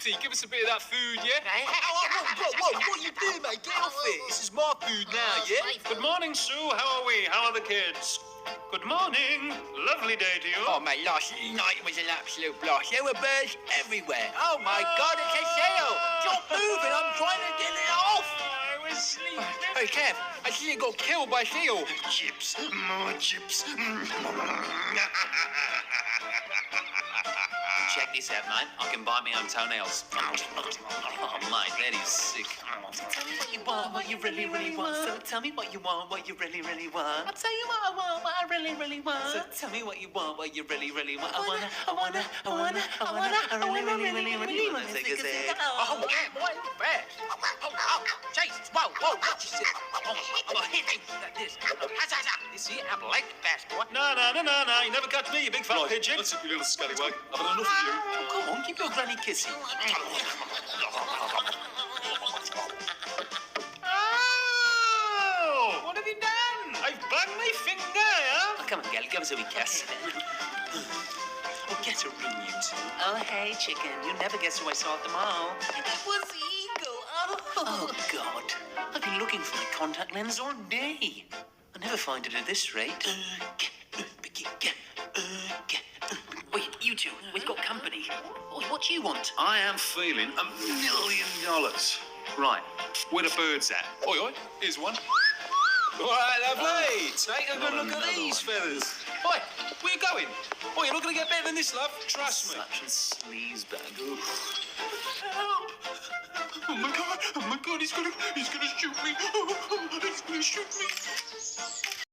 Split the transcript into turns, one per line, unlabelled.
Shorty, give us a bit of that food, yeah?
Hey, whoa, what are you doing, mate? Get off it. This is my food now, yeah?
Good morning, Sue. How are we? How are the kids? Good morning. Lovely day to you.
Oh, mate, last night was an absolute blast. There were birds everywhere. Oh, my God, it's a sail. Stop moving. I'm trying to get it off.
I was sleeping.
Hey, Kev, I see you got killed by a seal.
Chips. More chips.
Check this out, mate. I can bite my own toenails. Oh, mate, that is sick. Tell me what you want, what you really, really want. So tell me what you want, what you really, really want. I'll tell you what I want, what I really, really want. So tell me what you want, what you really, really want. I wanna, really, really wanna take a sip.
Oh, yeah, boy, fast. Oh, Jesus, whoa, watch yourself. I'm gonna hit you like this. You see, I'm like the fast boy.
No. You never catch me, you big fat pigeon.
That's it, you little scallywag. I've had enough of you.
Oh, come on, give your granny kissy.
Oh! What have you done? I've banged my finger, yeah?
Oh, come on, girl, give us a wee kiss. Oh, get a ring, you two. Oh, hey, chicken, you never guess who I saw at the mall. It was Eagle. Oh, God. I've been looking for my contact lens all day. I never find it at this rate. Wait, you two, we've got company. What do you want?
I am feeling $1 million. Right, where the birds at? Oi, here's one.
All right, lovely. Take a good look at these feathers. Oi, where you going? Oi, you're not going to get better than this, love. Trust me.
Such a sleazebag.
Help! Oh my God, he's gonna shoot me. He's gonna shoot me.